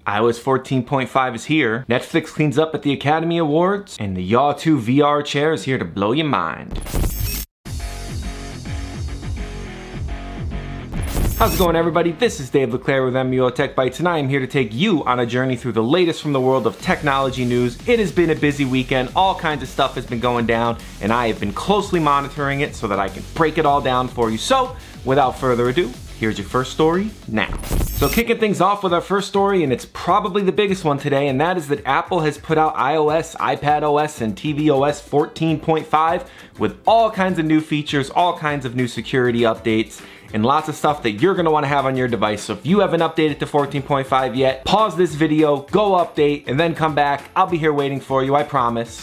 iOS 14.5 is here, Netflix cleans up at the Academy Awards, and the Yaw2 VR chair is here to blow your mind. How's it going, everybody? This is Dave LeClaire with MUO Tech Bytes, and I am here to take you on a journey through the latest from the world of technology news. It has been a busy weekend, all kinds of stuff has been going down, and I have been closely monitoring it so that I can break it all down for you. So, without further ado, here's your first story now. So kicking things off with our first story, and it's probably the biggest one today, and that is that Apple has put out iOS, iPadOS, and tvOS 14.5 with all kinds of new features, all kinds of new security updates, and lots of stuff that you're gonna wanna have on your device. So if you haven't updated to 14.5 yet, pause this video, go update, and then come back. I'll be here waiting for you, I promise.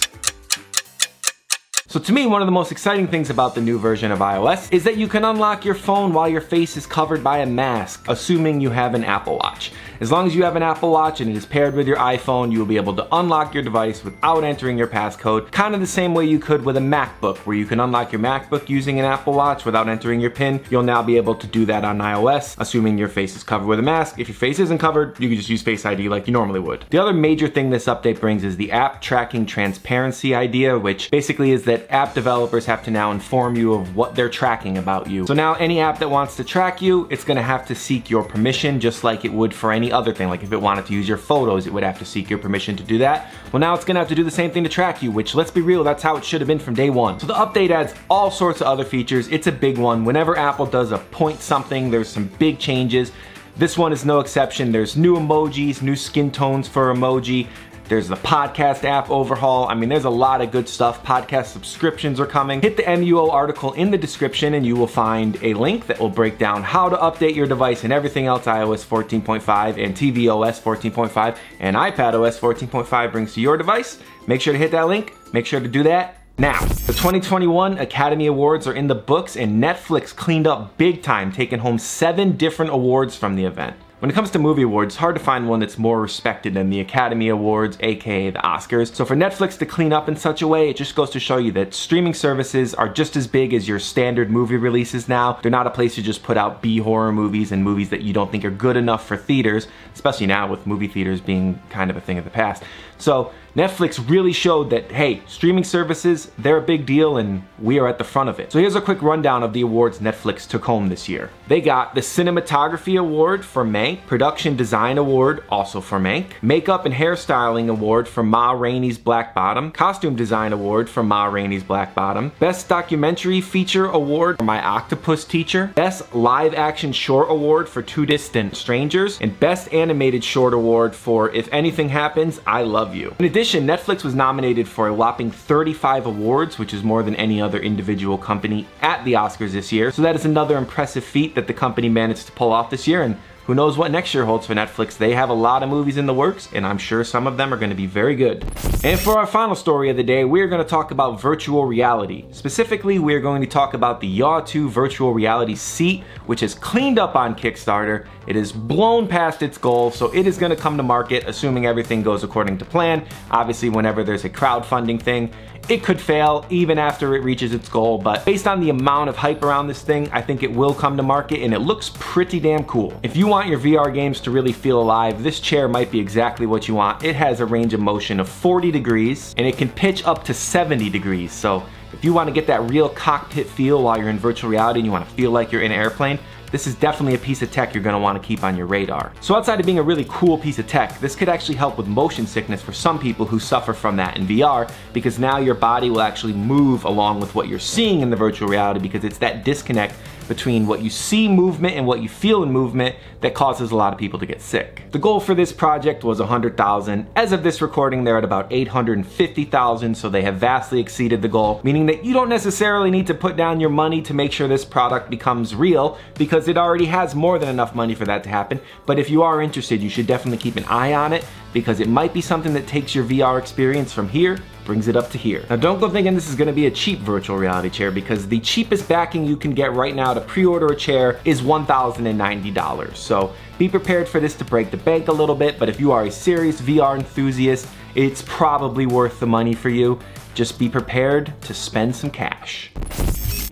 So to me, one of the most exciting things about the new version of iOS is that you can unlock your phone while your face is covered by a mask, assuming you have an Apple Watch. As long as you have an Apple Watch and it is paired with your iPhone, you will be able to unlock your device without entering your passcode, kind of the same way you could with a MacBook, where you can unlock your MacBook using an Apple Watch without entering your PIN. You'll now be able to do that on iOS, assuming your face is covered with a mask. If your face isn't covered, you can just use Face ID like you normally would. The other major thing this update brings is the app tracking transparency idea, which basically is that app developers have to now inform you of what they're tracking about you. So now any app that wants to track you, it's gonna have to seek your permission, just like it would for any other thing. Like if it wanted to use your photos, it would have to seek your permission to do that. Well, now it's gonna have to do the same thing to track you, which, let's be real, that's how it should have been from day one. So the update adds all sorts of other features. It's a big one. Whenever Apple does a point something, there's some big changes. This one is no exception. There's new emojis, new skin tones for emoji. There's the podcast app overhaul. I mean, there's a lot of good stuff. Podcast subscriptions are coming. Hit the MUO article in the description and you will find a link that will break down how to update your device and everything else iOS 14.5 and tvOS 14.5 and iPadOS 14.5 brings to your device. Make sure to hit that link. Make sure to do that now. The 2021 Academy Awards are in the books, and Netflix cleaned up big time, taking home 7 different awards from the event. When it comes to movie awards, it's hard to find one that's more respected than the Academy Awards, aka the Oscars. So for Netflix to clean up in such a way, it just goes to show you that streaming services are just as big as your standard movie releases now. They're not a place to just put out B-horror movies and movies that you don't think are good enough for theaters, especially now with movie theaters being kind of a thing of the past. So Netflix really showed that, hey, streaming services, they're a big deal and we are at the front of it. So here's a quick rundown of the awards Netflix took home this year. They got the Cinematography Award for Mank, Production Design Award, also for Mank, Makeup and Hairstyling Award for Ma Rainey's Black Bottom, Costume Design Award for Ma Rainey's Black Bottom, Best Documentary Feature Award for My Octopus Teacher, Best Live Action Short Award for Two Distant Strangers, and Best Animated Short Award for If Anything Happens, I Love You. In addition, Netflix was nominated for a whopping 35 awards, which is more than any other individual company at the Oscars this year. So that is another impressive feat that the company managed to pull off this year, and who knows what next year holds for Netflix. They have a lot of movies in the works, and I'm sure some of them are gonna be very good. And for our final story of the day, we're gonna talk about virtual reality. Specifically, we're going to talk about the Yaw2 virtual reality seat, which has cleaned up on Kickstarter. It has blown past its goal, so it is gonna come to market, assuming everything goes according to plan. Obviously, whenever there's a crowdfunding thing, it could fail even after it reaches its goal, but based on the amount of hype around this thing, I think it will come to market, and it looks pretty damn cool. If you want your VR games to really feel alive, this chair might be exactly what you want. It has a range of motion of 40 degrees, and it can pitch up to 70 degrees, so if you want to get that real cockpit feel while you're in virtual reality and you want to feel like you're in an airplane, this is definitely a piece of tech you're going to want to keep on your radar. So outside of being a really cool piece of tech, this could actually help with motion sickness for some people who suffer from that in VR, because now your body will actually move along with what you're seeing in the virtual reality, because it's that disconnect between what you see movement and what you feel in movement that causes a lot of people to get sick. The goal for this project was 100,000. As of this recording, they're at about 850,000, so they have vastly exceeded the goal, meaning that you don't necessarily need to put down your money to make sure this product becomes real, because it already has more than enough money for that to happen. But if you are interested, you should definitely keep an eye on it, because it might be something that takes your VR experience from here, brings it up to here. Now don't go thinking this is gonna be a cheap virtual reality chair, because the cheapest backing you can get right now to pre-order a chair is $1,090. So be prepared for this to break the bank a little bit, but if you are a serious VR enthusiast, it's probably worth the money for you. Just be prepared to spend some cash.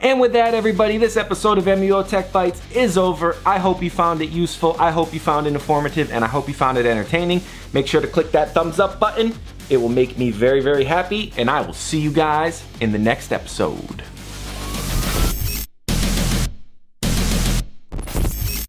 And with that, everybody, this episode of MUO Tech Bytes is over. I hope you found it useful, I hope you found it informative, and I hope you found it entertaining. Make sure to click that thumbs up button. It will make me very, very happy, and I will see you guys in the next episode.